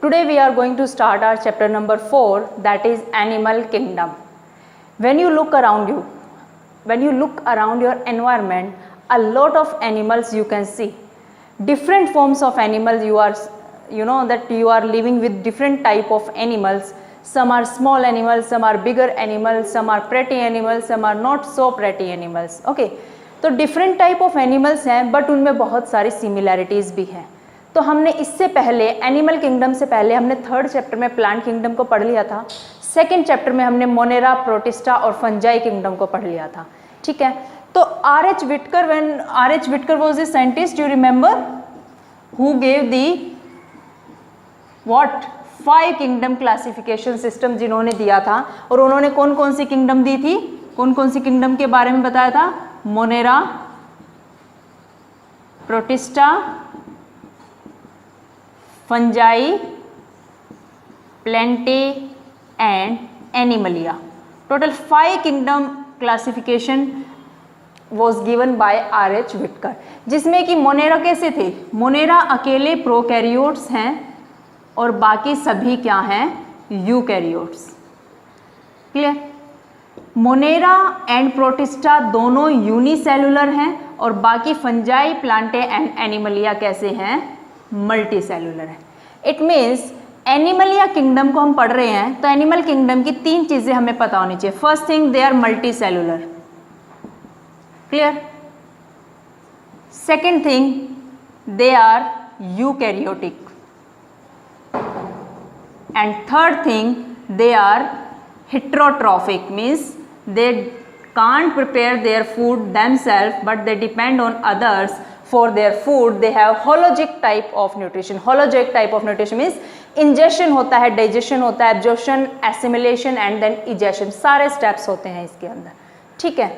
Today we are going to start our chapter number 4, that is Animal Kingdom. When you look around your environment, a lot of animals you can see. Different forms of animals you are living with different type of animals. Some are small animals, some are bigger animals, some are pretty animals, some are not so pretty animals. Okay, तो different type of animals हैं, but उनमें बहुत सारी similarities भी हैं. तो हमने इससे पहले एनिमल किंगडम से पहले हमने थर्ड चैप्टर में प्लांट किंगडम को पढ़ लिया था. सेकेंड चैप्टर में हमने मोनेरा, प्रोटिस्टा और फंजाई किंगडम को पढ़ लिया था. ठीक है, तो R.H. Whitaker, when R.H. Whitaker was a scientist, you remember, who gave the what 5 kingdom classification system जिन्होंने दिया था, और उन्होंने कौन कौन सी किंगडम दी थी, कौन कौन सी किंगडम के बारे में बताया था? Monera, protista, fungi, plenty and Animalia. Total 5 kingdom classification was given by R.H. Whitaker, जिसमें कि मोनेरा कैसे थे? मोनेरा अकेले प्रोकैरियोट्स हैं और बाकी सभी क्या हैं? Eukaryotes. Clear? Monera and protista दोनों यूनिसेलुलर हैं और बाकी फंजाई, प्लांटे एंड एनिमलिया कैसे हैं? मल्टी सेलुलर है. इट मीन्स एनिमलिया किंगडम को हम पढ़ रहे हैं तो एनिमल किंगडम की 3 चीजें हमें पता होनी चाहिए. First thing, they are multicellular. Clear? Second thing, they are eukaryotic. And third thing, they are heterotrophic, means they can't prepare their food themselves but they depend on others for their food. They have hologic type of nutrition. Hologic type of nutrition means ingestion होता है, digestion होता है, absorption, assimilation and then egestion, सारे steps होते हैं इसके अंदर. ठीक है,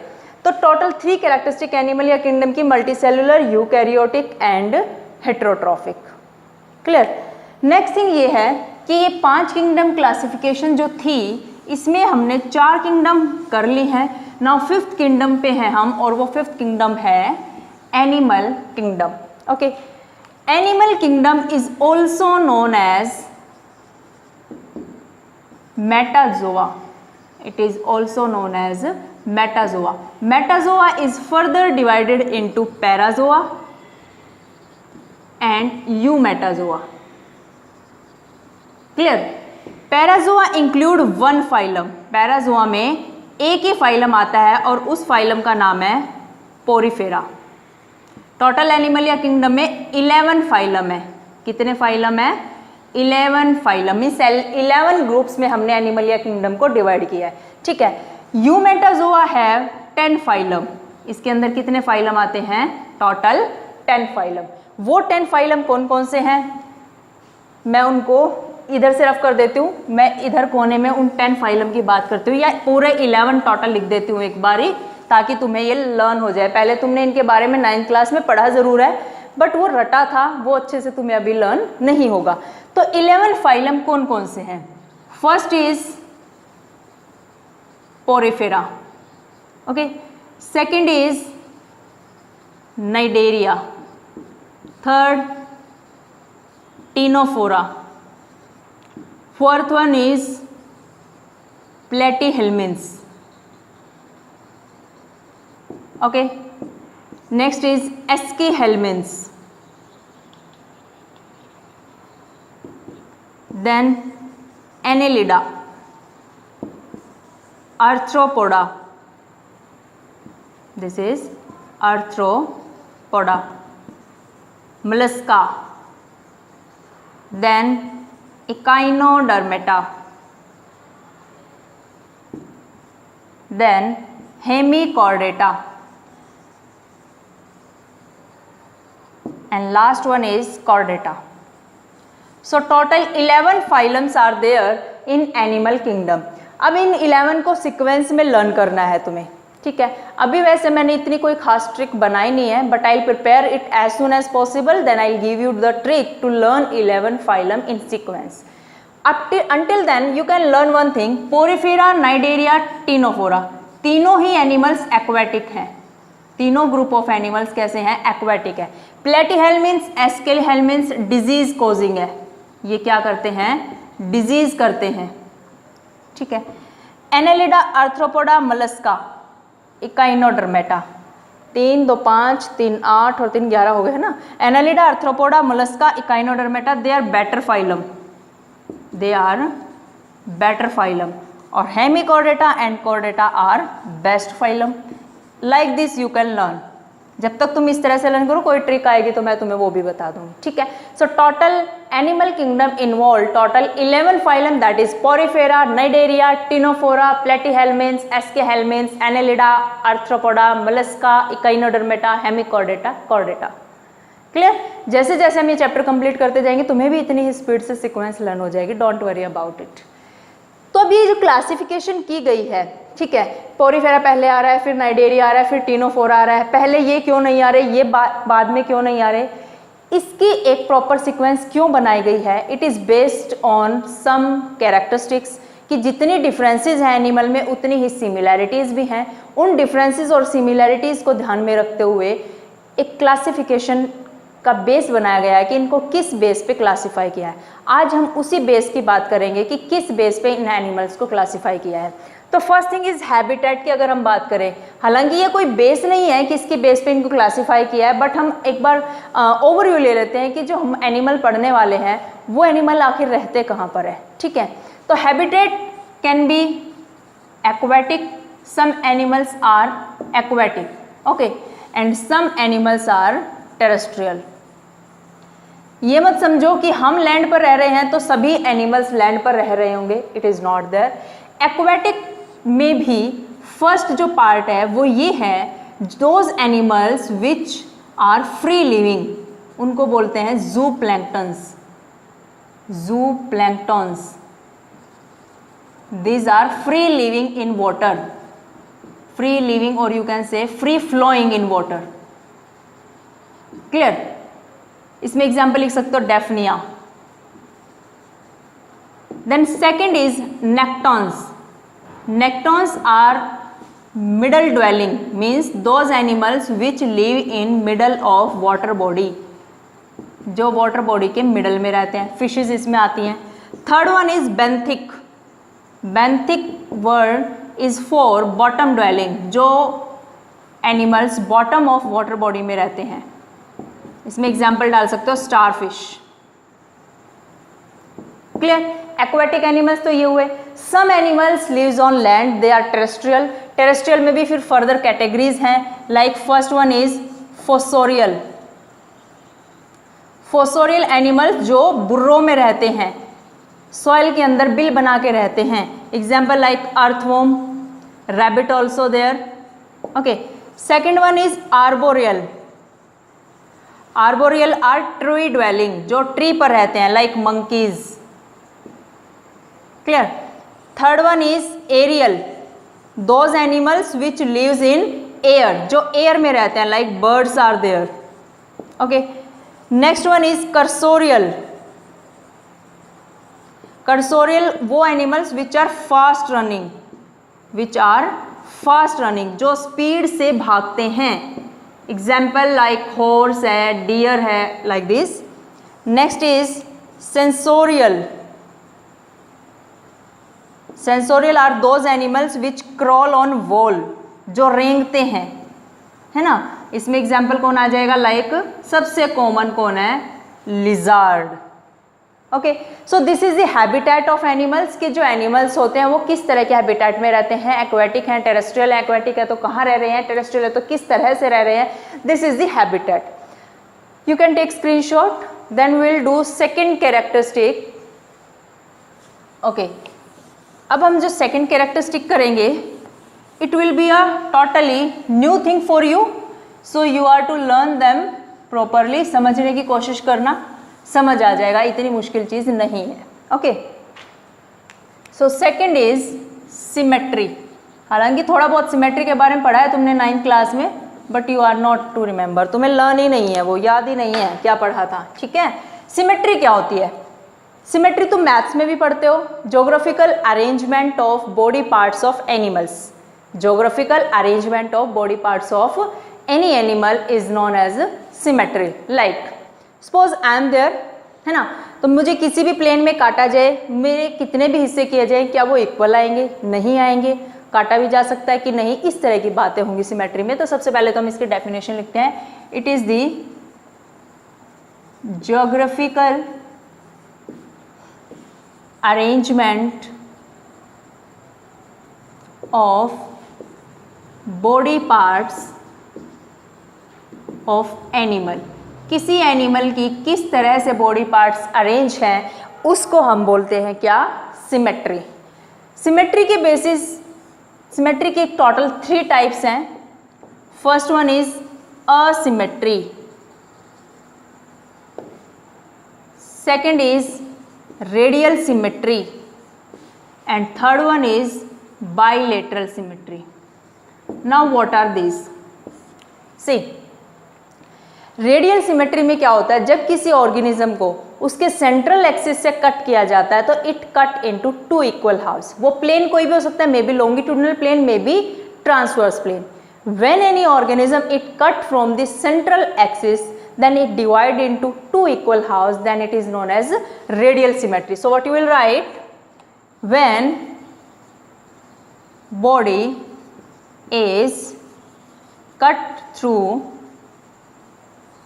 तो टोटल 3 कैरेक्टरिस्टिक एनिमल या किंगडम की, multi cellular, eukaryotic and heterotrophic. Clear? Next thing ये है कि ये 5 किंगडम क्लासिफिकेशन जो थी इसमें हमने 4 किंगडम कर ली हैं. नाउ 5th किंगडम पे हैं हम, और वो 5th किंगडम है animal kingdom. Okay, animal kingdom is also known as metazoa. It is also known as metazoa. Metazoa is further divided into parazoa and eumetazoa. Clear? Parazoa include 1 phylum. Parazoa में एक ही phylum आता है और उस phylum का नाम है Porifera. Total Animalia kingdom में 11 फाइलम है. कितने फाइलम है? 11 फाइलम. मीन्स 11 ग्रुप्स में हमने एनिमलिया किंगडम को डिवाइड किया है. ठीक है, यूमेटाजोआ हैव 10 फाइलम. इसके अंदर कितने फाइलम आते हैं? Total 10 phylum. वो 10 फाइलम कौन कौन से हैं? मैं उनको इधर से रफ कर देती हूँ. मैं इधर कोने में उन 10 फाइलम की बात करती हूँ, या पूरे 11 टोटल लिख देती हूँ एक बारी, ताकि तुम्हें ये लर्न हो जाए. पहले तुमने इनके बारे में 9th क्लास में पढ़ा ज़रूर है, बट वो रटा था, वो अच्छे से तुम्हें अभी लर्न नहीं होगा. तो 11 फाइलम कौन कौन से हैं? First is Porifera. Okay, second is Cnidaria, third Ctenophora, fourth one is platyhelminths. Okay, next is eschyhelminths, then annelida, arthropoda. This is arthropoda. Mollusca, then Echinodermata, then Hemichordata, and last one is Chordata. So total 11 phylums are there in animal kingdom. अब इन 11 को sequence में learn करना है तुम्हें. ठीक है, अभी वैसे मैंने इतनी कोई खास ट्रिक बनाई नहीं है, but I will prepare it as soon as possible, then I will give you the trick to learn 11 phylum in sequence. Until then you can learn one thing, Porifera, Cnidaria, Ctenophora, तीनों ही animals aquatic हैं. तीनों group of animals कैसे हैं? Aquatic है. प्लेटीहेल्मिन्स, एस्केलहेल्मिन्स disease causing है. ये क्या करते हैं, डिजीज करते हैं, ठीक है। एनेलिडा, आर्थ्रोपोडा, मोलस्का, इकाइनोडर्मेटा, 3 2 5 3 8 और 3 11 हो गए है ना। Annelida, arthropoda, mollusca, echinodermata, they are better phylum, they are better phylum, और hemichordata and chordata are best phylum. Like this you can learn. जब तक तुम इस तरह से लर्न करो, कोई ट्रिक आएगी तो मैं तुम्हें वो भी बता दूंगी, ठीक है। So total animal kingdom involve total 11 phylum, that is porifera, cnidaria, ctenophora, platyhelminthes, aschelminthes, annelida, arthropoda, mollusca, echinodermata, hemichordata, chordata. Clear. जैसे जैसे हम ये चैप्टर कंप्लीट करते जाएंगे तुम्हें भी इतनी ही स्पीड से सीक्वेंस लर्न हो जाएगी, डोंट वरी अबाउट इट। तो अब ये जो क्लासिफिकेशन की गई है, ठीक है, पोरिफेरा पहले आ रहा है, फिर नाइडेरिया आ रहा है, फिर टिनोफोरा आ रहा है, पहले ये क्यों नहीं आ रहे, ये बाद में क्यों नहीं आ रहे, इसकी एक प्रॉपर सीक्वेंस क्यों बनाई गई है। It is based on some characteristics, कि जितनी डिफरेंसेस हैं एनिमल में उतनी ही सिमिलैरिटीज़ भी हैं। उन डिफरेंसेस और सिमिलैरिटीज़ को ध्यान में रखते हुए एक क्लासिफिकेशन का बेस बनाया गया है कि इनको किस बेस पे क्लासिफाई किया है। आज हम उसी बेस की बात करेंगे कि किस बेस पे इन एनिमल्स को क्लासिफाई किया है। तो फर्स्ट थिंग इज हैबिटेट की अगर हम बात करें, हालांकि ये कोई बेस नहीं है कि इसके बेस पे इनको क्लासिफाई किया है, बट हम एक बार ओवरव्यू ले लेते हैं कि जो हम एनिमल पढ़ने वाले हैं वो एनिमल आखिर रहते कहाँ पर है, ठीक है। तो habitat can be aquatic, some animals are aquatic, okay, and some animals are terrestrial. ये मत समझो कि हम लैंड पर रह रहे हैं तो सभी एनिमल्स लैंड पर रह रहे होंगे, it is not there. Aquatic में भी फर्स्ट जो पार्ट है वो ये है, those animals which are free living, उनको बोलते हैं zooplanktons, zooplanktons. These are free living in water, free living और you can say free flowing in water. Clear. इसमें एग्जाम्पल लिख सकते हो daphnia. Then second is nektons. Nektons are middle dwelling, means those animals which live in middle of water body, जो water body के middle में रहते हैं। Fishes इसमें आती हैं। Third one is benthic. Benthic word is for bottom dwelling, जो animals bottom of water body में रहते हैं। इसमें एग्जाम्पल डाल सकते हो स्टारफिश। क्लियर। एक्वेटिक एनिमल्स तो ये हुए। Some animals lives on land, they are terrestrial. Terrestrial में भी फिर फर्दर कैटेगरीज हैं, like first one is fossorial. Fossorial animals जो बुर्रों में रहते हैं, सॉइल के अंदर बिल बना के रहते हैं। Example like earthworm, rabbit also there, okay. Second one is arboreal. Arboreal are tree dwelling, जो ट्री पर रहते हैं, like monkeys. Clear. Third one is aerial, those animals which lives in air, जो एयर में रहते हैं, like birds are there, okay. Next one is cursorial. Cursorial वो animals which are fast running, which are fast running, जो speed से भागते हैं। Example like horse है, डियर है, like this. Next is sensorial. Sensorial are those animals which crawl on wall, जो रेंगते हैं, है ना। इसमें एग्जाम्पल कौन आ जाएगा, लाइक सबसे कॉमन कौन है, lizard, okay. So this is the habitat of animals, कि जो एनिमल्स होते हैं वो किस तरह के हैबिटेट में रहते हैं। एक्वेटिक हैं, टेरेस्ट्रियल है। एक्वेटिक है तो कहाँ रह रहे हैं, टेरेस्ट्रियल है तो किस तरह से रह रहे हैं। This is the habitat. You can take screenshot, then we will do second characteristic, okay. अब हम जो सेकेंड कैरेक्टरिस्टिक करेंगे, it will be a totally new thing for you, so you are to learn them properly. समझने की कोशिश करना, समझ आ जाएगा, इतनी मुश्किल चीज़ नहीं है, okay. So second is symmetry. हालांकि थोड़ा बहुत सिमेट्री के बारे में पढ़ा है तुमने 9th क्लास में, but you are not to remember, तुम्हें लर्न ही नहीं है, वो याद ही नहीं है क्या पढ़ा था, ठीक है। सिमेट्री क्या होती है। सिमेट्री तुम मैथ्स में भी पढ़ते हो, geographical arrangement of body parts of animals. Geographical arrangement of body parts of any animal is known as symmetry. Like suppose I am there, है ना, तो मुझे किसी भी प्लेन में काटा जाए, मेरे कितने भी हिस्से किए जाए, क्या वो इक्वल आएंगे? नहीं आएंगे। काटा भी जा सकता है कि नहीं, इस तरह की बातें होंगी सिमेट्री में। तो सबसे पहले तो हम इसकी डेफिनेशन लिखते हैं। It is the geographical arrangement of body parts of animal. किसी एनिमल की किस तरह से बॉडी पार्ट्स अरेंज हैं उसको हम बोलते हैं क्या? सिमेट्री। सिमेट्री के बेसिस, सिमेट्री के टोटल 3 टाइप्स हैं। First one is asymmetry, second is radial symmetry and third one is bilateral symmetry. Now what are these? See, radial symmetry में क्या होता है? जब किसी ऑर्गेनिज्म को उसके सेंट्रल एक्सिस से कट किया जाता है तो it cut into 2 equal halves. वो प्लेन कोई भी हो सकता है, may be longitudinal plane, may be transverse plane. When any organism it cut from the central axis, then it divide into 2 equal halves, then it is known as radial symmetry. So what you will write? When body is cut through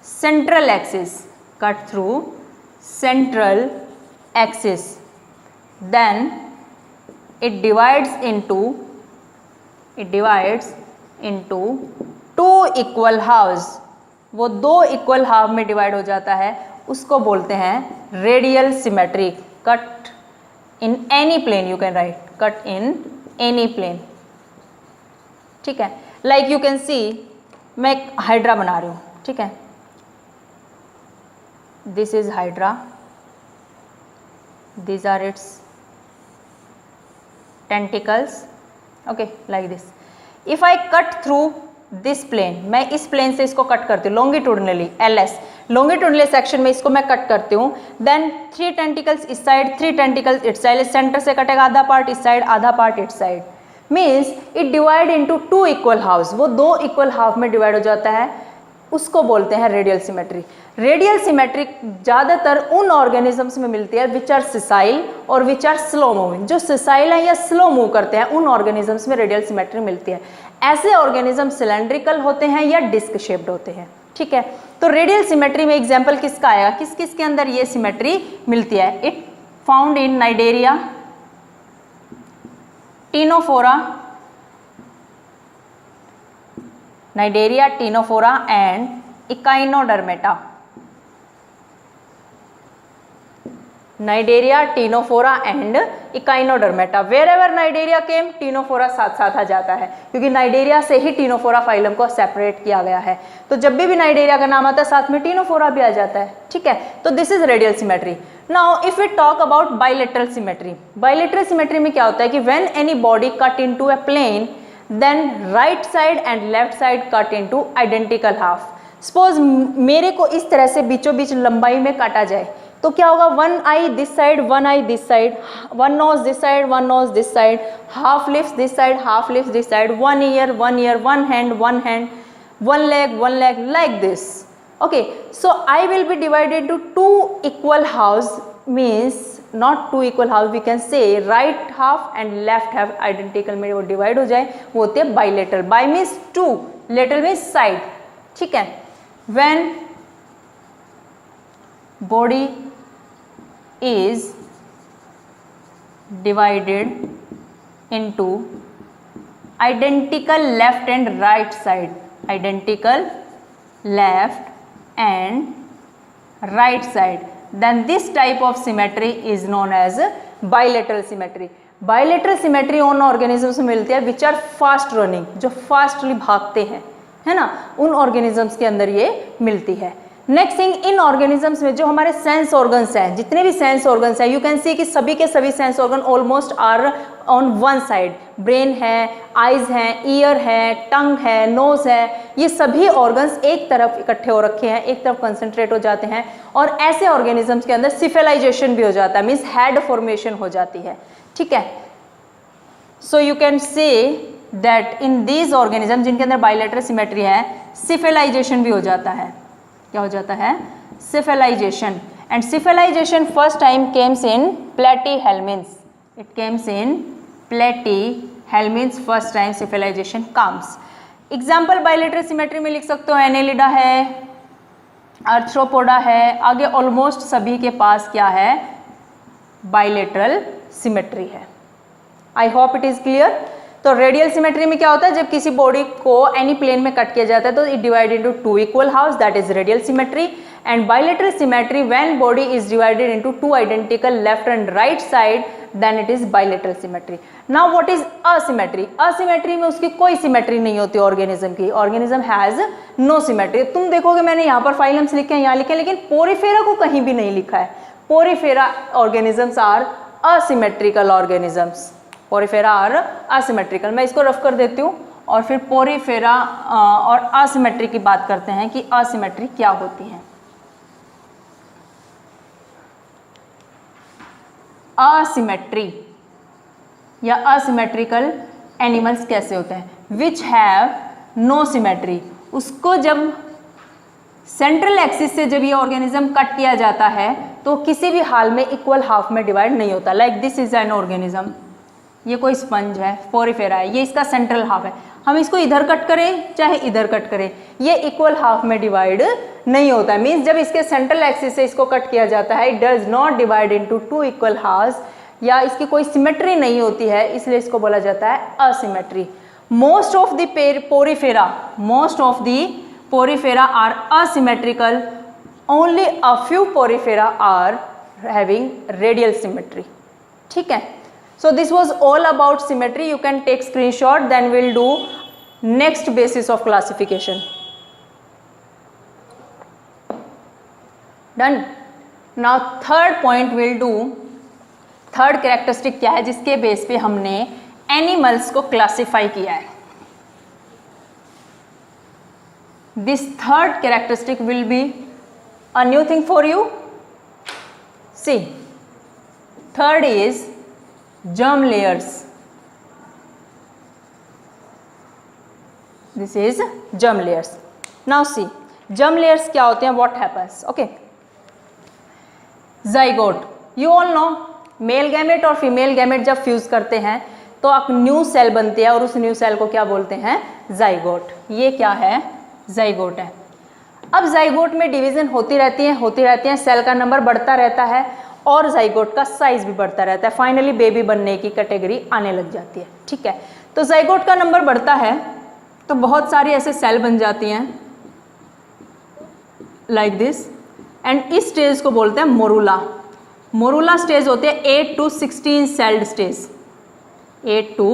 central axis, cut through central axis, then it divides into 2 equal halves. वो 2 equal half में divide हो जाता है, उसको बोलते हैं radial symmetry. Cut in any plane, you can right cut in any plane. ठीक है, लाइक यू कैन सी, मैं एक हाइड्रा बना रही हूँ। ठीक है, this is hydra, these are its tentacles, okay, like this. If I cut through this plane, मैं इस प्लेन से इसको कट करती हूँ लॉन्गिट्यूडनली, LS लॉन्गिट्यूडनली सेक्शन में इसको मैं कट करती हूँ, देन 3 टेंटिकल्स इस साइड, 3 टेंटिकल्स इस साइड, सेंटर से कटेगा आधा पार्ट इस साइड, आधा पार्ट इस side, means it divide into 2 equal halves. वो 2 इक्वल हाफ में डिवाइड हो जाता है, उसको बोलते हैं रेडियल सिमेट्री। रेडियल सिमेट्री ज़्यादातर उन ऑर्गेनिजम्स में मिलती है विच आर सिसाइल और विच आर स्लो मूविंग। जो सिसाइल है या स्लो मूव करते हैं उन ऑर्गेनिजम्स में रेडियल सिमेट्री मिलती है। ऐसे ऑर्गेनिज्म सिलेंड्रिकल होते हैं या डिस्क शेप्ड होते हैं। ठीक है, तो रेडियल सिमेट्री में एग्जाम्पल किसका आएगा, किस किस के अंदर ये सिमेट्री मिलती है? It found in Cnidaria, Ctenophora, Cnidaria, Ctenophora and Echinodermata. Cnidaria, Ctenophora and Echinodermata. Wherever Cnidaria came, Ctenophora साथ साथ आ जाता है, क्योंकि नाइडेरिया से ही टीनोफोरा फाइलम को सेपरेट किया गया है। तो जब भी नाइडेरिया का नाम आता है साथ में टीनोफोरा भी आ जाता है। ठीक है, तो this is radial symmetry. Now if we talk about bilateral symmetry, bilateral symmetry में क्या होता है कि when any body cut into a plane, then right side and left side cut into identical half. Suppose मेरे को इस तरह से बीचों बीच लंबाई में काटा जाए तो क्या होगा, 1 eye this side, 1 eye this side, 1 nose this side, 1 nose this side, half lips this side, half lips this side, 1 ear, 1 ear, 1 hand, 1 hand, 1 leg, like this. Okay, so I will be divided into 2 equal halves, means not 2 equal halves, we can say right half and left half identical में वो divide हो जाए, वो होते हैं bilateral. By means 2, lateral means side. ठीक है, when body is divided into identical left and right side, identical left and right side, then this type of symmetry is known as bilateral symmetry. Bilateral symmetry उन organisms में मिलती है विच are fast running, जो fastly भागते हैं, है ना, उन ऑर्गेनिजम्स के अंदर ये मिलती है। नेक्स्ट थिंग, इन ऑर्गेनिजम्स में जो हमारे सेंस ऑर्गन्स हैं, जितने भी सेंस ऑर्गन्स हैं, यू कैन सी कि सभी के सभी sense organ almost are on one side. Brain है, आइज हैं, ईयर है, टंग है, नोज है, ये सभी ऑर्गन्स एक तरफ इकट्ठे हो रखे हैं, एक तरफ कंसंट्रेट हो जाते हैं। और ऐसे ऑर्गेनिजम्स के अंदर सिफेलाइजेशन भी हो जाता है, मीन्स हेड फॉर्मेशन हो जाती है। ठीक है, so you can say that in these organism जिनके अंदर बाइलेटरल सिमेट्री है, सिफेलाइजेशन भी हो जाता है। क्या हो जाता है? सिफेलाइजेशन। and civilization first time comes in platyhelminths. It comes in platyhelminths first time civilization comes. Example bilateral symmetry में लिख सकते हो, एनेलिडा है, आर्थ्रोपोडा है, आगे ऑलमोस्ट सभी के पास क्या है, बाइलेटरल सिमेट्री है. I hope it is clear. तो रेडियल सिमेट्री में क्या होता है, जब किसी बॉडी को एनी प्लेन में कट किया जाता है तो it divided into two equal halves, that is radial symmetry. And bilateral symmetry when body is divided into two identical left and right side, then it is bilateral symmetry. Now what is asymmetry? Asymmetry में उसकी कोई symmetry नहीं होती organism की. Organism has no symmetry. तुम देखोगे मैंने यहाँ पर फाइलम्स लिखे हैं, यहाँ लिखे हैं, लेकिन पोरीफेरा को कहीं भी नहीं लिखा है. Porifera organisms are asymmetrical organisms. Porifera are asymmetrical. मैं इसको रफ कर देती हूँ और फिर पोरीफेरा और असिमेट्री की बात करते हैं कि असिमेट्री क्या होती है. असिमेट्री या असिमेट्रिकल एनिमल्स कैसे होते हैं? Which have no symmetry. उसको जब सेंट्रल एक्सिस से जब ये ऑर्गेनिज्म कट किया जाता है तो किसी भी हाल में इक्वल हाफ में डिवाइड नहीं होता. Like this is an organism. ये कोई स्पंज है, पोरीफेरा है, ये इसका सेंट्रल हाफ है. हम इसको इधर कट करें चाहे इधर कट करें, ये इक्वल हाफ में डिवाइड नहीं होता. मीन्स जब इसके सेंट्रल एक्सिस से इसको कट किया जाता है, it does not divide into two equal halves, या इसकी कोई सिमेट्री नहीं होती है, इसलिए इसको बोला जाता है asymmetry. Most of the Porifera are asymmetrical. Only a few porifera are having radial symmetry. ठीक है. So this was all about symmetry. You can take screenshot. Then we'll do next basis of classification. Done. Now third point we'll do. Third characteristic क्या है जिसके base पे हमने animals को classify किया है. This third characteristic will be a new thing for you. See, third is germ layers. This is germ layers. Now see, germ layers क्या होते हैं? What happens? Okay. Zygote. You all know, male gamete और female gamete जब fuse करते हैं तो एक new cell बनती है और उस न्यू सेल को क्या बोलते हैं? जाइगोट. ये क्या है? जाइगोट है. अब जाइगोट में डिवीजन होती रहती हैं, सेल का नंबर बढ़ता रहता है और जाइगोट का साइज भी बढ़ता रहता है. फाइनली बेबी बनने की कैटेगरी आने लग जाती है. ठीक है. तो जाइगोट का नंबर बढ़ता है तो बहुत सारी ऐसे सेल बन जाती हैं लाइक दिस, एंड इस स्टेज को बोलते हैं मोरूला. मोरूला स्टेज होते हैं 8 to 16 sailed stage. 8 to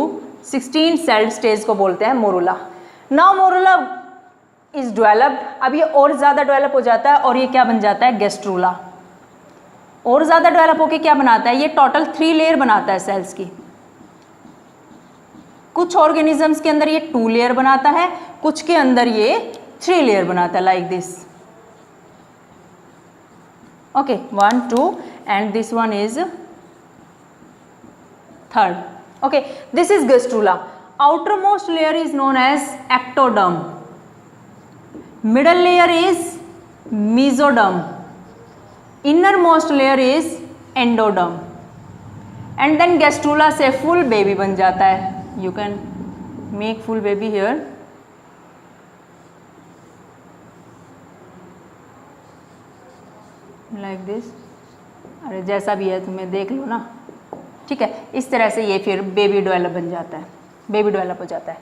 16 sailed stage को बोलते हैं morula. Now morula is developed. अब ये और ज़्यादा डेवलप हो जाता है और ये क्या बन जाता है? गैस्ट्रूला. और ज़्यादा डेवलप होके क्या बनाता है? ये टोटल 3 लेयर बनाता है सेल्स की. कुछ ऑर्गेनिजम्स के अंदर ये 2 लेयर बनाता है, कुछ के अंदर ये 3 लेयर बनाता है like this. Okay, 1, 2, and this one is third. Okay, this is gastrula. Outermost layer is known as ectoderm. Middle layer is mesoderm. Innermost layer is endoderm. And then gastrula से full baby बन जाता है. You can make full baby here. Like this. अरे जैसा भी है तुम्हें देख लो ना. ठीक है. इस तरह से ये फिर बेबी डेवलप बन जाता है, बेबी डेवलप हो जाता है.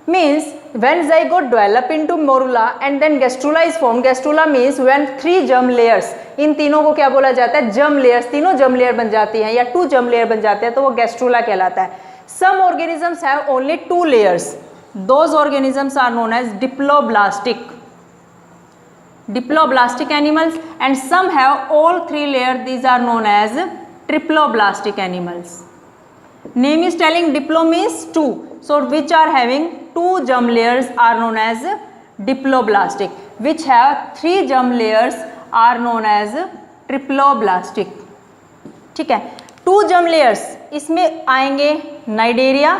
Means when zygote develop into morula and then gastrula is form. Gastrula means when 3 germ layers, इन तीनों को क्या बोला जाता है? Germ layers. तीनों जर्म लेयर बन जाती हैं या 2 जर्म लेयर बन जाते हैं तो वो गैस्ट्रूला कहलाता है. Some organisms have only 2 layers. Those organisms are known as diploblastic. Diploblastic animals, and some have all 3 layers. These are known as triploblastic animals. Name is telling diplo means 2. So which are having 2 germ layers are known as diploblastic. Which have 3 germ layers are known as triploblastic. ठीक है. 2 germ layers इसमें आएंगे Cnidaria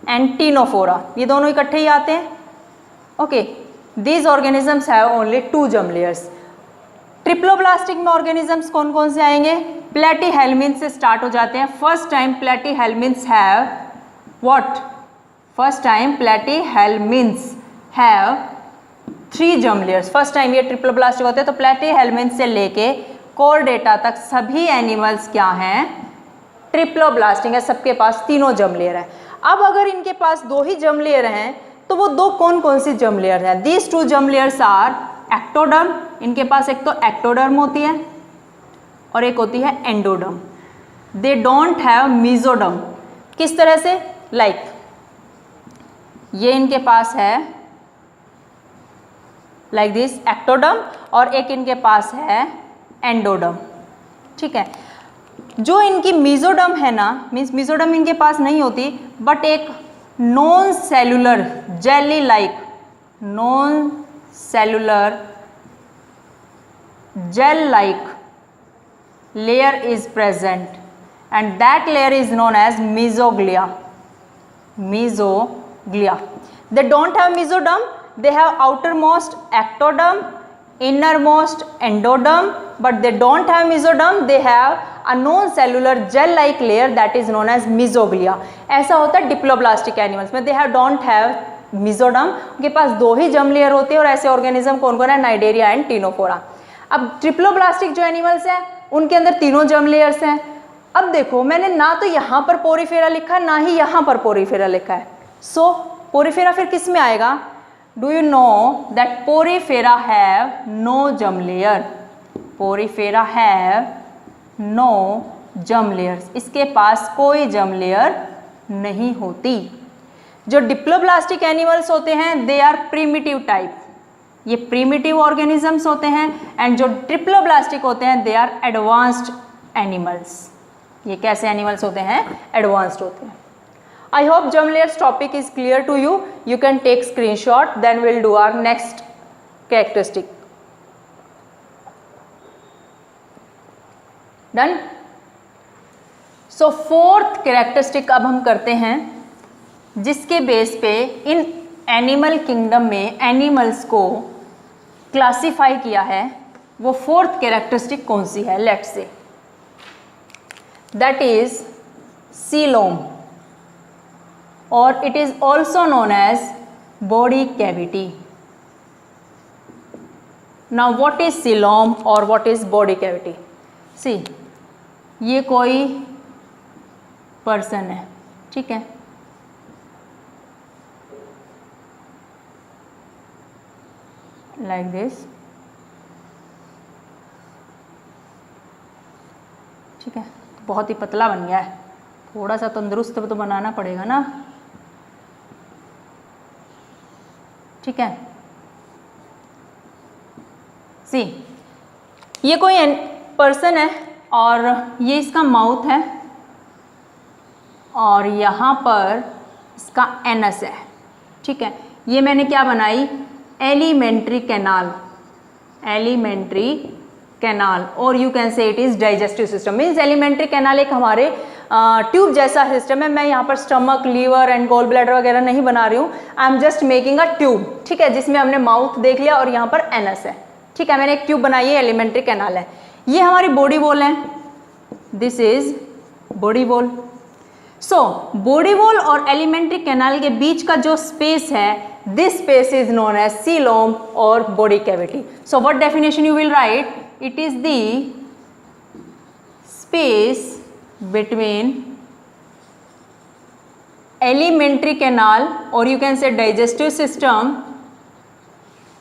and Ctenophora. ये दोनों इकट्ठे ही आते हैं. Okay. These organisms have only 2 germ layers. Triploblastic में ऑर्गेनिजम्स कौन कौन से आएंगे? प्लेटीहेल्मिन्थ से स्टार्ट हो जाते हैं. First time platyhelminthes have what? First time platyhelminthes have 3 germ layers. First time ये ट्रिप्लोब्लास्टिक होते हैं. तो प्लेटीहेल्मिन्थ से लेके कोरडेटा तक सभी एनिमल्स क्या हैं? ट्रिप्लोब्लास्टिक है. सबके पास तीनों जर्म लेयर है. अब अगर इनके पास 2 ही जर्म लेयर हैं तो वो 2 कौन कौन सी जर्म लेयर हैं? These 2 germ layers are ectoderm. इनके पास एक तो एक्टोडर्म होती है और एक होती है endoderm. They don't have mesoderm. किस तरह से? लाइक ये इनके पास है लाइक दिस एक्टोडर्म और एक इनके पास है एंडोडर्म. ठीक है. जो इनकी मीजोडर्म है ना, मीन्स मीजोडर्म इनके पास नहीं होती, बट एक non cellular jelly like non cellular gel like layer is present and that layer is known as mesoglia. Mesoglia. They don't have mesoderm. They have outermost ectoderm, innermost endoderm, but they don't have mesoderm. They have a non-cellular gel-like layer that is known as mesoglia. ऐसा होता है diploblastic animals में. They don't have mesoderm. उनके पास 2 ही germ layer होते हैं. और ऐसे organism कौन कौन है? Cnidaria and Ctenophora. अब ट्रिप्लोब्लास्टिक जो एनिमल्स हैं उनके अंदर तीनों जर्म लेयर्स हैं. अब देखो मैंने ना तो यहाँ पर पोरीफेरा लिखा है ना ही यहाँ पर पोरीफेरा लिखा है. सो पोरीफेरा फिर किस में आएगा? Do you know that Porifera have no germ layer? Porifera have no germ layers. इसके पास कोई जर्म लेयर नहीं होती. जो डिप्लोब्लास्टिक एनिमल्स होते हैं दे आर प्रिमिटिव टाइप. ये प्रिमिटिव ऑर्गेनिजम्स होते हैं. एंड जो ट्रिप्लोब्लास्टिक होते हैं दे आर एडवांस्ड एनिमल्स. ये कैसे एनिमल्स होते हैं? एडवांस्ड होते हैं. I hope germ layers topic is clear to you. You can take screenshot then will do our next characteristic. Done. So 4th characteristic अब हम करते हैं जिसके बेस पे इन एनिमल किंगडम में एनिमल्स को क्लासिफाई किया है. वो 4th कैरेक्टरिस्टिक कौन सी है? Let's say that is coelom और it is also known as body cavity. Now what is coelom और what is body cavity? See ये कोई पर्सन है. ठीक है. like this. ठीक है. बहुत ही पतला बन गया है. थोड़ा सा तंदुरुस्त तो बनाना पड़ेगा ना. ठीक है. सी ये कोई पर्सन है और ये इसका माउथ है और यहाँ पर इसका एनस है. ठीक है. ये मैंने क्या बनाई? Alimentary canal. एलिमेंट्री कैनाल और you can say it is digestive system. Means alimentary canal एक हमारे ट्यूब जैसा सिस्टम है. मैं यहाँ पर stomach, liver and gall bladder वगैरह नहीं बना रही हूँ. I am just making a tube. ठीक है. जिसमें हमने माउथ देख लिया और यहाँ पर एनस है. ठीक है. मैंने एक ट्यूब बनाई है. एलिमेंट्री कैनाल है. ये हमारी बॉडी वॉल है. This is body wall. So body wall और एलिमेंट्री कैनाल के बीच का जो स्पेस है this space is known as coelom or body cavity. So what definition you will write? It is the space between alimentary canal or you can say digestive system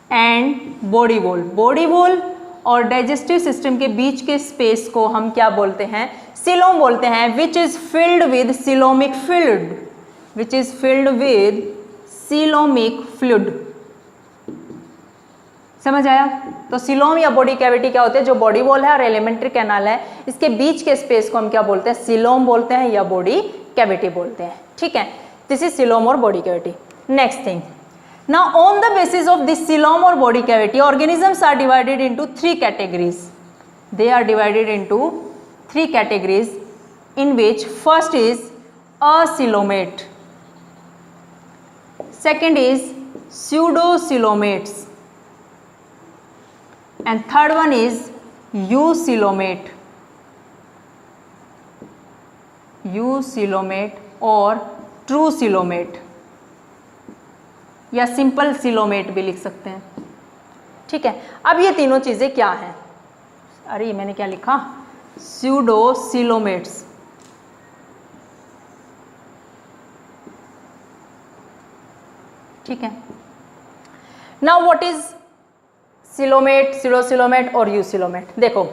and body wall. Body wall और digestive system के बीच के space को हम क्या बोलते हैं? coelom बोलते हैं. which is filled with coelomic fluid. which is filled with coelomic fluid. समझ आया? तो सीलोम या बॉडी कैविटी क्या होते हैं? जो बॉडी वॉल है और एलिमेंट्री कैनाल है इसके बीच के स्पेस को हम क्या बोलते हैं? सीलोम बोलते हैं या बॉडी कैविटी बोलते हैं. ठीक है. दिस इज सीलोम और body cavity. Next thing. Now on the basis of this coelom और body cavity organisms are divided into 3 categories. They are divided into 3 categories in which first is acoelomates, second is pseudocoelomates, and third one is eucoelomate, eucoelomate और ट्रूसिलोमेट, या simple coelomate भी लिख सकते हैं। ठीक है, अब ये तीनों चीज़ें क्या हैं? अरे ये मैंने क्या लिखा, स्यूडोसिलोमेट्स। ठीक है, now what is coelomate, pseudocoelomate और यूसिलोमेट? देखो,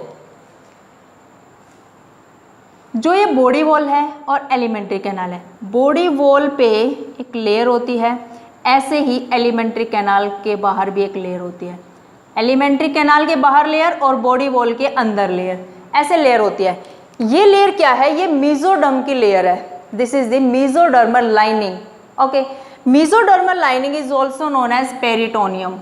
जो ये बॉडी वॉल है और एलिमेंट्री कैनाल है, बॉडी वॉल पे एक लेयर होती है, ऐसे ही एलिमेंट्री कैनाल के बाहर भी एक लेयर होती है। एलिमेंट्री कैनाल के बाहर लेयर और बॉडी वॉल के अंदर लेयर, ऐसे लेयर होती है। ये लेयर क्या है? ये मेसोडर्म की लेयर है। This is the mesodermal lining. Okay, mesodermal lining is also known as peritoneum.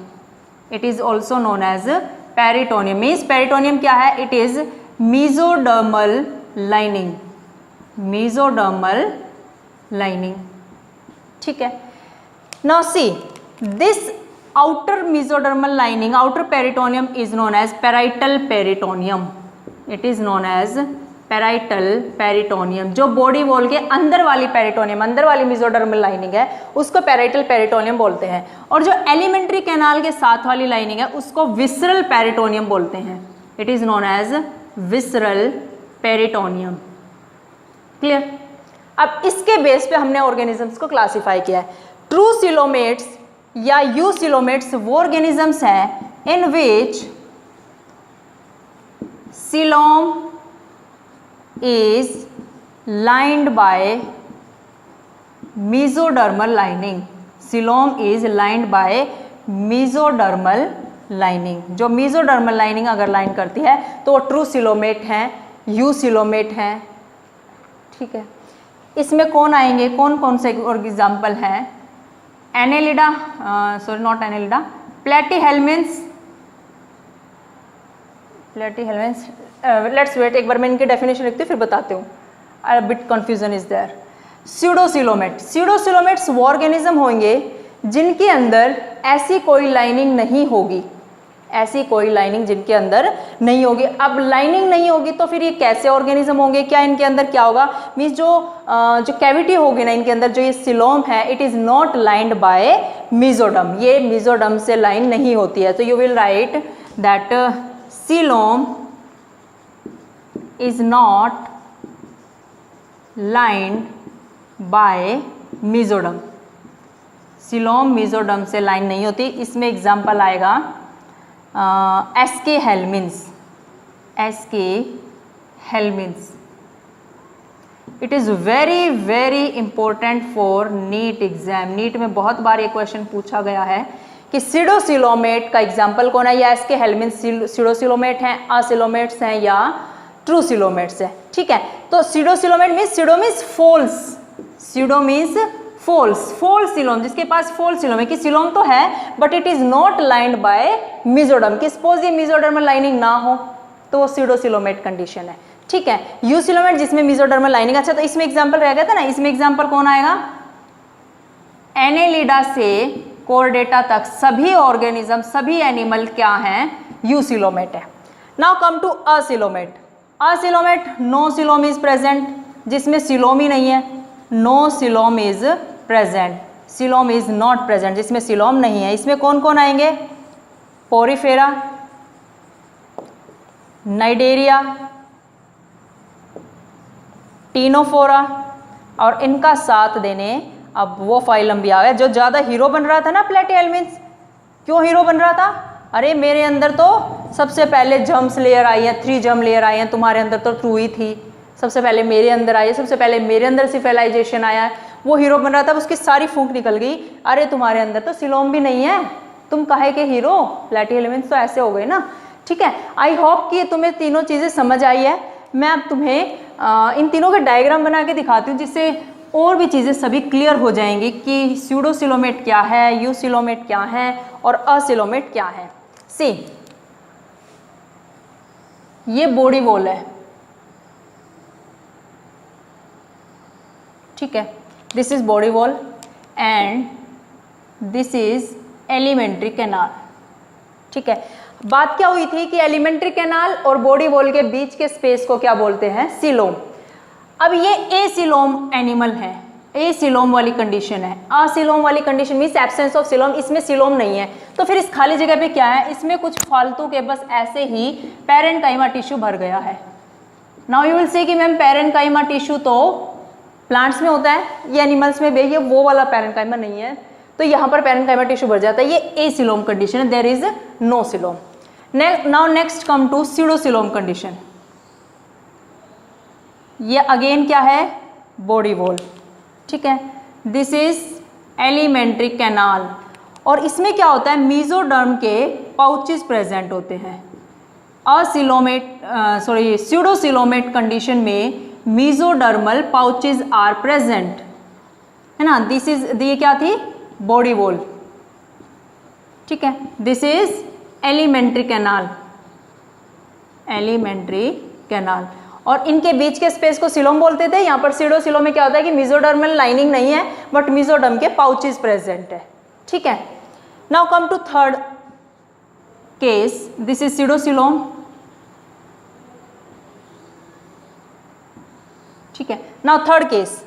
It is also known as peritoneum. Means peritoneum क्या है? It is mesodermal lining, mesodermal lining. ठीक है, now see this outer mesodermal lining, outer peritoneum is known as parietal peritoneum. It is known as parietal peritoneum. जो body wall के अंदर वाली peritoneum, अंदर वाली मेसोडर्मल लाइनिंग है, उसको पैराइटल पेरिटोनियम बोलते हैं। और जो एलिमेंट्री कैनाल के साथ वाली लाइनिंग है, उसको विसरल पेरिटोनियम बोलते हैं। It is known as visceral peritoneum. Clear? अब इसके बेस पे हमने ऑर्गेनिजम्स को क्लासीफाई किया है। ट्रू सिलोमेट्स या यूसिलोमेट्स वो ऑर्गेनिजम्स हैं in which coelom is lined by mesodermal lining. Coelom is lined by mesodermal lining. जो मेसोडर्मल लाइनिंग अगर लाइन करती है तो वो ट्रू सिलोमेट हैं, यूसिलोमेट हैं। ठीक है, इसमें कौन आएंगे, कौन कौन से एग्जाम्पल हैं? Annelida, sorry not annelida, platyhelminthes, platyhelminthes. Let's wait, एक बार मैं इनकी डेफिनेशन लिखती हूँ फिर बताती हूँ। A bit confusion is there. Pseudocoelomate, pseudocoelomates वो ऑर्गेनिज्म होंगे जिनके अंदर ऐसी कोई लाइनिंग नहीं होगी, ऐसी कोई लाइनिंग जिनके अंदर नहीं होगी। अब लाइनिंग नहीं होगी तो फिर ये कैसे ऑर्गेनिज्म होंगे? क्या इनके अंदर क्या होगा? मीन्स जो कैविटी होगी ना इनके अंदर, जो ये सिलोम है, it is not lined by mesoderm. ये मेसोडर्म से लाइन नहीं होती है। तो you will write that coelom is not lined by mesoderm. Coelom mesoderm से लाइन नहीं होती। इसमें एग्जाम्पल आएगा aschelminthes, aschelminthes. It is very very important for NEET exam. NEET में बहुत बार ये क्वेश्चन पूछा गया है कि सीडोसिलोमेट का एग्जाम्पल कौन है? या एसके हेल्मिन्स सीडोसिलोमेट हैं, असिलोमेट्स हैं या ट्रूसिलोमेट्स हैं। ठीक है, तो pseudocoelomate means, pseudo means false, pseudo means false, false coelom, जिसके पास फोल्स सिलोम है कि सिलोम तो है but it is not lined by mesoderm. कि सपोज ये मेसोडर्मल लाइनिंग ना हो तो वो सीडोसिलोमेट कंडीशन है। ठीक है, यूसिलोमेट जिसमें मेसोडर्मल लाइनिंग। अच्छा, तो इसमें एग्जांपल रह गया था ना, इसमें एग्जांपल कौन आएगा? एनेलिडा से कोर्डेटा तक सभी ऑर्गेनिज्म, सभी एनिमल क्या हैं? यूसिलोमेट है। Now come to acoelomate. Acoelomate, no coelom is present, जिसमें सिलोम ही नहीं है। No coelom is present, coelom is not present, जिसमें सिलोम नहीं है। इसमें कौन कौन आएंगे? पोरीफेरा, नाइडेरिया, टीनोफोरा, और इनका साथ देने अब वो फाइलम भी आ गया जो ज़्यादा हीरो बन रहा था ना, प्लेटीहेल्मिन्स। क्यों हीरो बन रहा था? अरे मेरे अंदर तो सबसे पहले जम्स लेयर आई है, 3 जम लेयर आई हैं, तुम्हारे अंदर तो 2 ही थी। सबसे पहले मेरे अंदर आई है, सबसे पहले मेरे अंदर सिफेलाइजेशन आया है। वो हीरो बन रहा था, उसकी सारी फूंक निकल गई। अरे तुम्हारे अंदर तो सिलोम भी नहीं है, तुम काहे के हीरो? प्लेटीहेल्मिन्स तो ऐसे हो गए ना। ठीक है, आई होप कि तुम्हें तीनों चीज़ें समझ आई है। मैं अब तुम्हें इन तीनों के डायग्राम बना के दिखाती हूँ, जिससे और भी चीज़ें सभी क्लियर हो जाएंगी कि स्यूडोसिलोमेट क्या है, यूसिलोमेट क्या है और असिलोमेट क्या है। सी, ये बॉडी वॉल है, ठीक है, this is body wall and this is alimentary canal. ठीक है, बात क्या हुई थी कि एलिमेंट्री कैनाल और बॉडी वॉल के बीच के स्पेस को क्या बोलते हैं, सीलोम। अब ये एसिलोम एनिमल है, एसिलोम वाली कंडीशन है। असिलोम वाली condition means absence of coelom, इसमें सिलोम नहीं है। तो फिर इस खाली जगह पे क्या है, इसमें कुछ फालतू के बस ऐसे ही पैरेन्काइमा टिश्यू भर गया है। नाउ यू विल से कि मैम पैरेन्काइमा टिश्यू तो प्लांट्स में होता है, ये एनिमल्स में भी, ये वो वाला पैरेन्काइमा नहीं है, तो यहाँ पर पैरेन्काइमा टिश्यू भर जाता है, ये एसिलोम कंडीशन है, there is no coelom. Now next come to pseudocoelom condition. ये अगेन क्या है, बॉडी वॉल, ठीक है। दिस इज एलिमेंट्री कैनाल, और इसमें क्या होता है, मीजोडर्म के पाउचेस प्रेजेंट होते हैं। स्यूडोसिलोमेट कंडीशन में मीजोडर्मल पाउचेस आर प्रेजेंट, है ना। दिस इज, ये क्या थी, बॉडी वॉल, ठीक है। This is alimentary canal, alimentary canal, और इनके बीच के स्पेस को सिलोम बोलते थे। यहाँ पर स्यूडोसिलोम में क्या होता है कि मीजोडर्मल लाइनिंग नहीं है, बट मीजोडर्म के पाउचेस प्रेजेंट है, ठीक है। Now come to third case, this is pseudocoelom, ठीक है। नाउ थर्ड केस,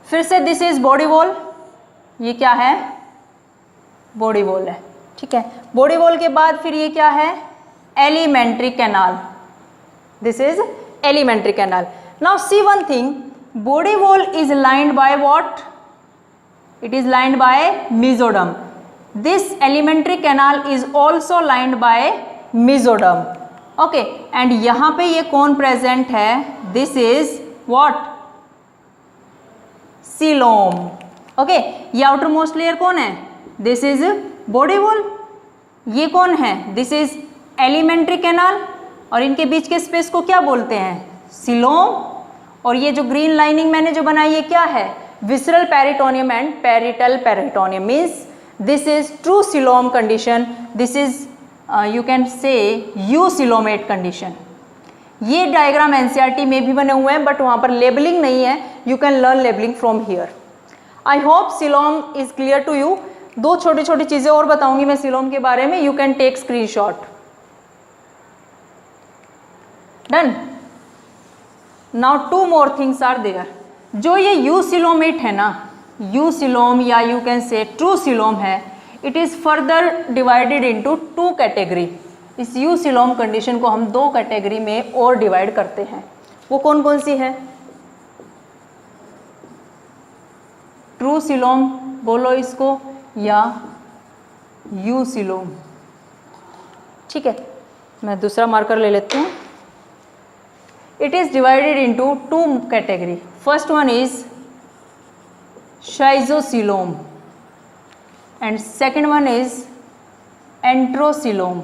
फिर से दिस इज बॉडी वॉल, ये क्या है, बॉडी वॉल है, ठीक है। बॉडी वॉल के बाद फिर ये क्या है, alimentary canal, this is alimentary canal. Now see one thing, body wall is lined by what, it is lined bye mesoderm. This alimentary canal is also lined by mesoderm, okay. And यहाँ पे ये कौन present है, this is what, coelom, okay. ये outer most layer कौन है, this is body wall, ये कौन है, दिस इज एलिमेंट्री कैनाल, और इनके बीच के स्पेस को क्या बोलते हैं, सीलोम। और ये जो ग्रीन लाइनिंग मैंने जो बनाई है क्या है, visceral peritoneum and parietal peritoneum, means this is true coelom condition, this is you can से यूसिलोमेट कंडीशन। ये डायग्राम एनसीईआरटी में भी बने हुए हैं, बट वहाँ पर लेबलिंग नहीं है, you can learn labelling from here. I hope coelom is clear to you. दो छोटी छोटी चीज़ें और बताऊंगी मैं सीलोम के बारे में, you can take screenshot. Done. Now two more things are there. जो ये यूसिलोमेट है ना, यूसिलोम या you can say true coelom है, it is further divided into two category. इस यूसिलोम कंडीशन को हम दो कैटेगरी में और डिवाइड करते हैं। वो कौन कौन सी है, ट्रू सिलोम बोलो इसको, या यूसिलोम, ठीक है। मैं दूसरा मार्कर ले लेती हूँ। It is divided into two category. First one is schizocoelom and second one is enterocoelom.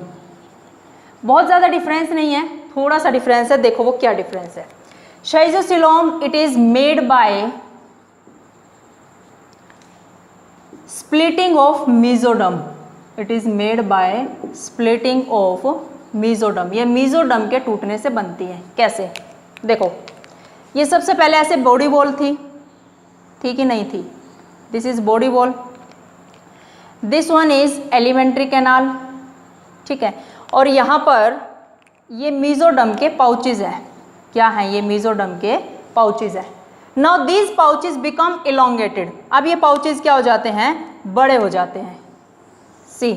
बहुत ज़्यादा डिफरेंस नहीं है, थोड़ा सा डिफरेंस है, देखो वो क्या डिफरेंस है। Schizocoelom it is made by splitting of mesoderm, it is made by splitting of mesoderm। ये mesoderm के टूटने से बनती है। कैसे, देखो ये सबसे पहले ऐसे बॉडी वॉल थी कि नहीं थी, this is body wall, this one is alimentary canal, ठीक है। और यहाँ पर ये mesoderm के पाउचेज है, क्या है ये mesoderm के पाउचेज है। Now these pouches become elongated. अब ये पाउचेज क्या हो जाते हैं, बड़े हो जाते हैं। सी,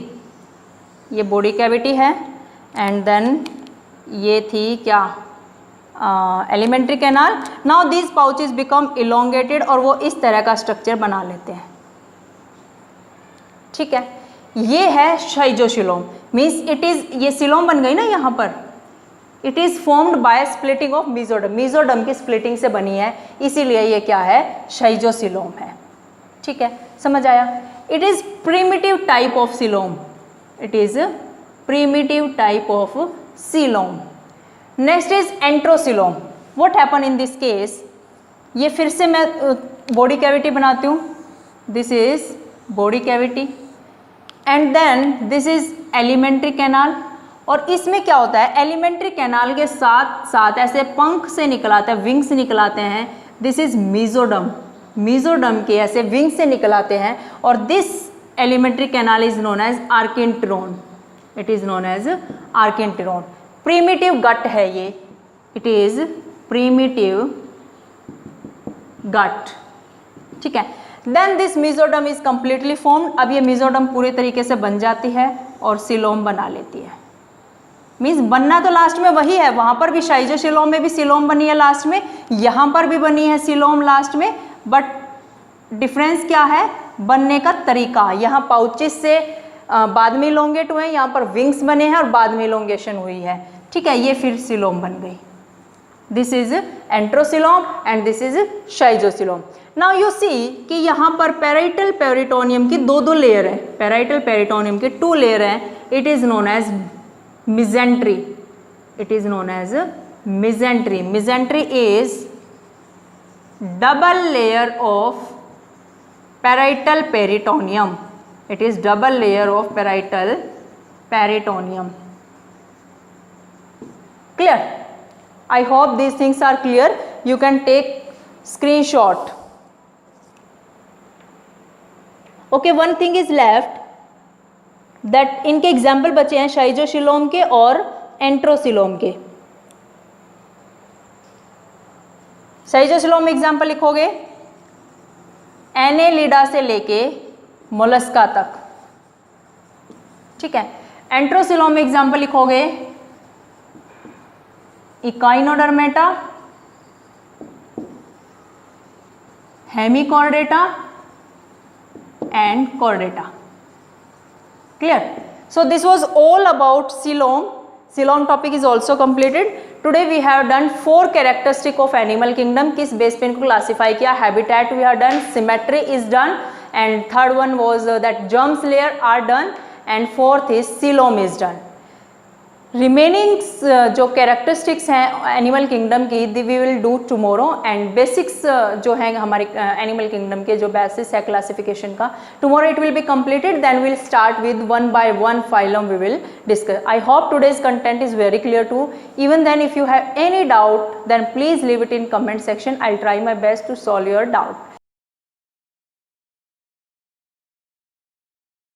ये बॉडी कैविटी है एंड देन ये थी क्या, alimentary canal. Now these pouches become elongated और वो इस तरह का स्ट्रक्चर बना लेते हैं, ठीक है। ये है शाइजोसिलोम, मीन्स इट इज, ये सिलोम बन गई ना यहाँ पर, it is formed by splitting of mesoderm, mesoderm की स्प्लिटिंग से बनी है, इसीलिए ये क्या है, शाइजोसिलोम है, ठीक है। समझ आया। It is primitive type of coelom, it is primitive type of coelom. Next is enterocoelom. What happen in this case, ये फिर से मैं बॉडी कैविटी बनाती हूँ, this is body cavity and then this is alimentary canal. और इसमें क्या होता है, एलिमेंट्री कैनाल के साथ साथ ऐसे पंख से निकल आते हैं, विंग से निकल आते हैं, दिस इज मीजोडर्म, मीजोडर्म के ऐसे विंग से निकल आते हैं। और this alimentary canal is known as archenteron, it is known as archenteron. Primitive gut है ये, इट इज प्रीमिटिव गट, ठीक है। Then this mesoderm is completely formed. अब ये मेसोडर्म पूरे तरीके से बन जाती है और सिलोम बना लेती है। मीन्स बनना तो लास्ट में वही है, वहां पर भी शाइजोसिलोम में भी सिलोम बनी है लास्ट में, यहां पर भी बनी है सिलोम लास्ट में, बट डिफरेंस क्या है, बनने का तरीका। यहाँ पाउचेस से बाद में इलोंगेट हुए हैं, यहाँ पर विंग्स बने हैं और बाद में इलोंगेशन हुई है, ठीक है। ये फिर सिलोम बन गई। This is enterocoelom and this is schizocoelom. Now you see कि यहाँ पर पेराइटल पेरिटोनियम की दो लेयर है, पेराइटल पेरिटोनियम के 2 लेयर हैं। It is known as mesentery, it is known as mesentery. Mesentery is double layer of parietal peritoneum, it is double layer of parietal peritoneum. Clear? I hope these things are clear. You can take screenshot. Okay, one thing is left, that इनके example बचे हैं शाइजोसिलोम के और एंट्रोसिलोम के। शाइजोसिलोम में example लिखोगे Annelida से लेके मोलस्का तक, ठीक है। एंट्रोसिलोम में एग्जाम्पल लिखोगे Echinodermata, Hemichordata and Chordata. Clear? So this was all about coelom. Coelom topic is also completed. Today we have done 4 characteristic of animal kingdom. किस बेस पे इनको क्लासीफाई किया? Habitat we have done, symmetry is done, and third one was that germs layer are done, and fourth is coelom is done. Remaining जो characteristics हैं animal kingdom की we will do tomorrow, and basics जो हैं हमारे animal kingdom के जो basis है classification का, tomorrow it will be completed. Then we will start with 1 by 1 phylum we will discuss. I hope today's content is very clear too. Even then if you have any doubt then please leave it in comment section. I'll try my best to solve your doubt.